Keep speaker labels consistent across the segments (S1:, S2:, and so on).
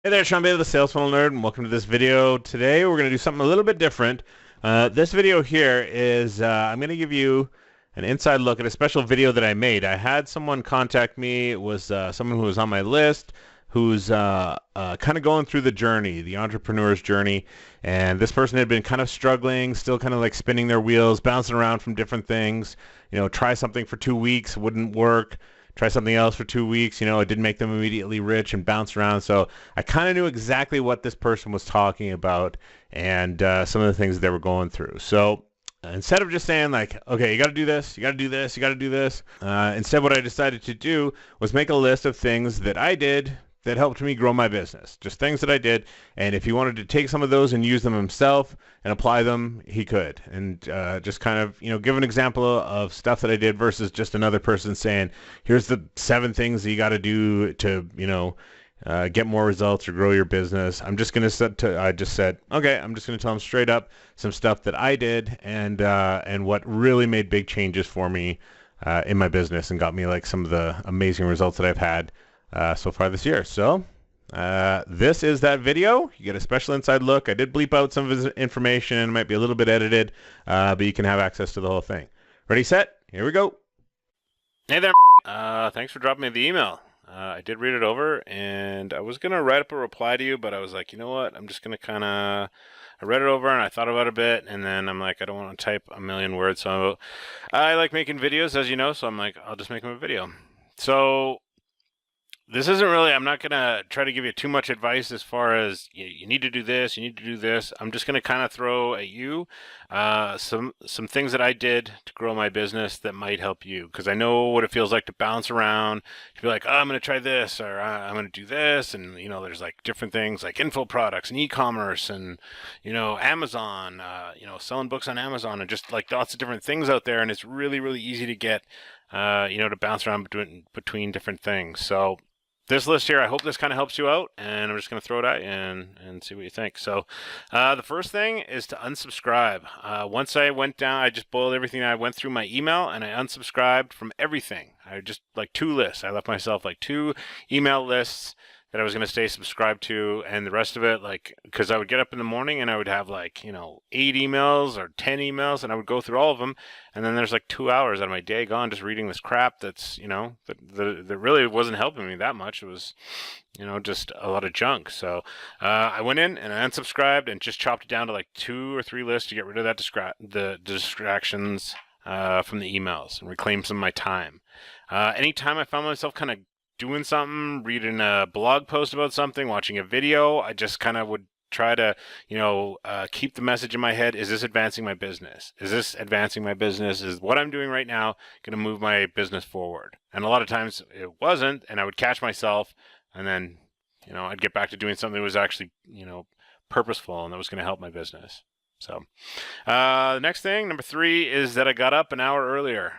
S1: Hey there, Sean Bailey, the Sales Funnel Nerd, and welcome to this video. Today we're going to do something a little bit different. This video here is I'm going to give you an inside look at a special video that I made. I had someone contact me. It was someone who was on my list who's kind of going through the journey, the entrepreneur's journey. And this person had been kind of struggling, still kind of like spinning their wheels, bouncing around from different things. Try something for 2 weeks, wouldn't work. Try something else for 2 weeks. It didn't make them immediately rich and bounce around. So I kind of knew exactly what this person was talking about and some of the things they were going through. So instead of just saying like, okay, you got to do this, you got to do this, you got to do this, instead what I decided to do was make a list of things that I did that helped me grow my business. Just things that I did, and if he wanted to take some of those and use them himself and apply them, he could. And just kind of, give an example of stuff that I did versus just another person saying, here's the 7 things that you got to do to, get more results or grow your business. I just said, okay, I'm just going to tell him straight up some stuff that I did and what really made big changes for me in my business and got me like some of the amazing results that I've had so far this year. So this is that video. You get a special inside look. I did bleep out some of his information. It might be a little bit edited, but you can have access to the whole thing. Ready, set, here we go.
S2: Hey there. Thanks for dropping me the email. I did read it over, and I was going to write up a reply to you, but I was like, you know what? I'm just going to I read it over, and I thought about it a bit, and then I'm like, I don't want to type a million words, so I like making videos, as you know, so I'm like, I'll just make them a video. So this isn't really, I'm not going to try to give you too much advice as far as you need to do this, you need to do this. I'm just going to kind of throw at you some things that I did to grow my business that might help you, because I know what it feels like to bounce around, to be like, oh, I'm going to try this, or I'm going to do this, and there's like different things like info products and e-commerce and Amazon, selling books on Amazon, and just like lots of different things out there, and it's really, really easy to get to bounce around between different things. So this list here, I hope this kind of helps you out, and I'm just going to throw it at you and see what you think. So the first thing is to unsubscribe. Once I went down, I just boiled everything. I went through my email, and I unsubscribed from everything. I just, like 2 lists. I left myself like 2 email lists that I was going to stay subscribed to, and the rest of it, like, because I would get up in the morning and I would have like 8 emails or 10 emails, and I would go through all of them, and then there's like 2 hours out of my day gone just reading this crap that's that really wasn't helping me that much. It was just a lot of junk. So I went in and I unsubscribed and just chopped it down to like 2 or 3 lists to get rid of the distractions from the emails and reclaim some of my time. Anytime I found myself kind of doing something, reading a blog post about something, watching a video, I just kind of would try to, keep the message in my head. Is this advancing my business? Is this advancing my business? Is what I'm doing right now going to move my business forward? And a lot of times it wasn't, and I would catch myself, and then, I'd get back to doing something that was actually, purposeful and that was going to help my business. So the next thing, number 3, is that I got up an hour earlier.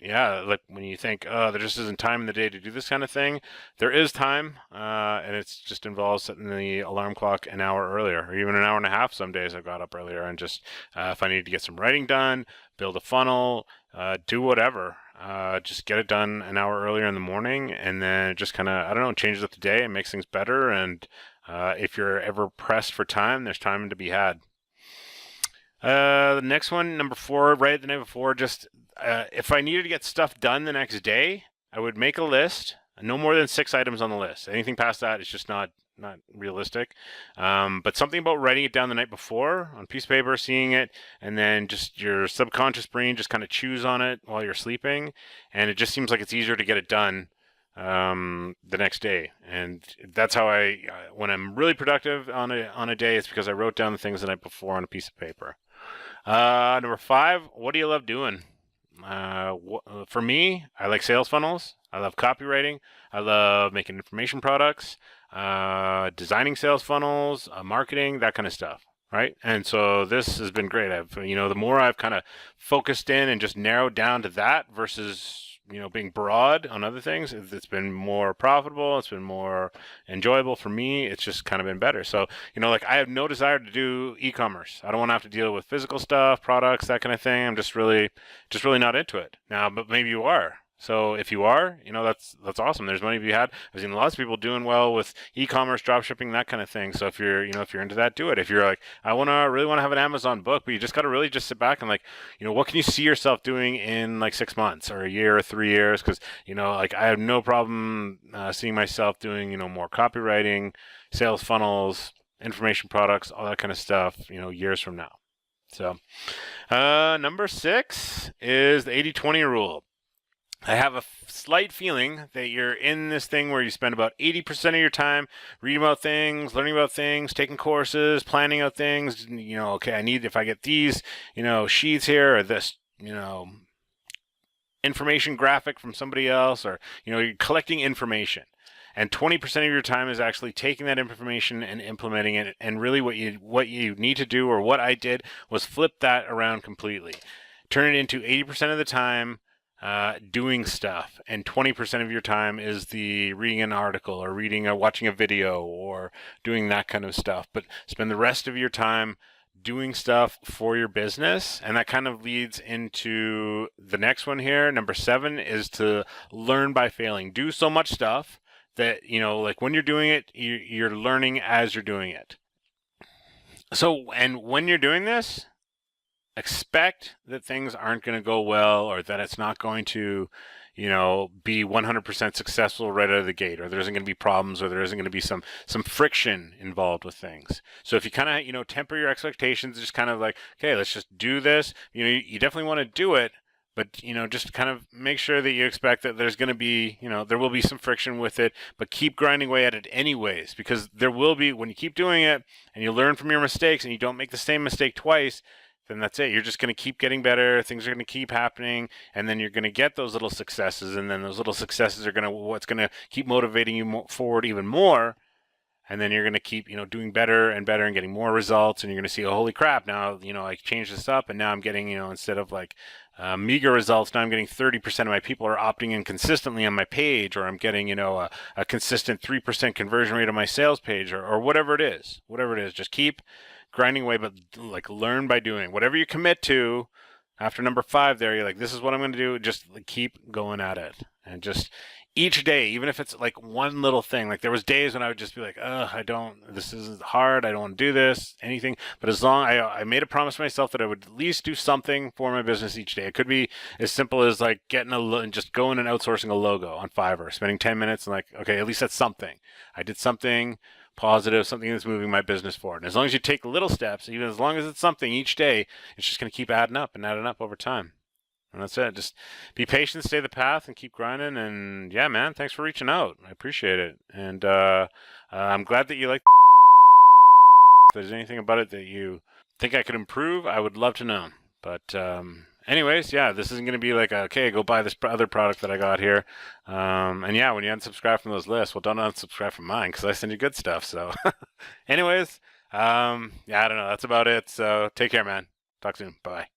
S2: Like when you think, oh, there just isn't time in the day to do this kind of thing, there is time, and it just involves setting the alarm clock an hour earlier, or even an hour and a half. Some days I got up earlier, and just if I need to get some writing done, build a funnel, do whatever, just get it done an hour earlier in the morning, and then it just kind of, I don't know, changes up the day and makes things better. And if you're ever pressed for time, there's time to be had. The next one, number 4, right the night before, just if I needed to get stuff done the next day, I would make a list, no more than 6 items on the list. Anything past that is just not realistic. But something about writing it down the night before on a piece of paper, seeing it, and then just your subconscious brain just kind of chews on it while you're sleeping, and it just seems like it's easier to get it done the next day. And that's how when I'm really productive on a day, it's because I wrote down the things the night before on a piece of paper. Number 5, what do you love doing? For me, I like sales funnels. I love copywriting. I love making information products, designing sales funnels, marketing, that kind of stuff. Right. And so this has been great. The more I've kind of focused in and just narrowed down to that versus being broad on other things, it's been more profitable. It's been more enjoyable for me. It's just kind of been better. So, like, I have no desire to do e-commerce. I don't want to have to deal with physical stuff, products, that kind of thing. I'm just really not into it now, but maybe you are. So if you are, that's awesome. There's money to be had. I've seen lots of people doing well with e-commerce, drop shipping, that kind of thing. So if you're into that, do it. If you're like, I really want to have an Amazon book, but you just got to really just sit back and like, what can you see yourself doing in like 6 months or a year or 3 years? Because, like I have no problem seeing myself doing, more copywriting, sales funnels, information products, all that kind of stuff, years from now. So number 6 is the 80-20 rule. I have a slight feeling that you're in this thing where you spend about 80% of your time reading about things, learning about things, taking courses, planning out things. Okay, if I get these, sheets here or this, information graphic from somebody else, or, you're collecting information. And 20% of your time is actually taking that information and implementing it. And really what you need to do, or what I did, was flip that around completely. Turn it into 80% of the time doing stuff, and 20% of your time is the reading an article or watching a video or doing that kind of stuff. But spend the rest of your time doing stuff for your business. And that kind of leads into the next one here. Number 7 is to learn by failing. Do so much stuff that, like when you're doing it, you're learning as you're doing it. So, and when you're doing this, expect that things aren't going to go well, or that it's not going to, be 100% successful right out of the gate, or there isn't going to be problems, or there isn't going to be some friction involved with things. So if you kind of, temper your expectations, just kind of like, okay, let's just do this. You definitely want to do it, but, just kind of make sure that you expect that there's going to be, there will be some friction with it, but keep grinding away at it anyways, because there will be, when you keep doing it and you learn from your mistakes and you don't make the same mistake twice, then that's it. You're just going to keep getting better. Things are going to keep happening, and then you're going to get those little successes, and then those little successes are what's going to keep motivating you forward even more. And then you're going to keep, doing better and better and getting more results, and you're going to see, oh, holy crap, now, I changed this up, and now I'm getting, instead of like meager results, now I'm getting 30% of my people are opting in consistently on my page, or I'm getting, a consistent 3% conversion rate on my sales page, or whatever it is. Just keep grinding away, but like learn by doing. Whatever you commit to after number 5 there, you're like, this is what I'm going to do. Just keep going at it, and just each day, even if it's like one little thing. Like there was days when I would just be like, this is hard, I don't want to do this, anything. But as long, I made a promise to myself that I would at least do something for my business each day. It could be as simple as like getting and just going and outsourcing a logo on Fiverr, spending 10 minutes and like, okay, at least that's something. I did something positive, something that's moving my business forward. And as long as you take little steps, even as long as it's something each day, it's just going to keep adding up over time. And that's it. Just be patient, stay the path, and keep grinding. And yeah, man, thanks for reaching out. I appreciate it. And I'm glad that you like. If there's anything about it that you think I could improve, I would love to know. But anyways, yeah, this isn't going to be like, okay, go buy this other product that I got here. And yeah, when you unsubscribe from those lists, well, don't unsubscribe from mine, because I send you good stuff. So anyways, yeah, I don't know. That's about it. So take care, man. Talk soon. Bye.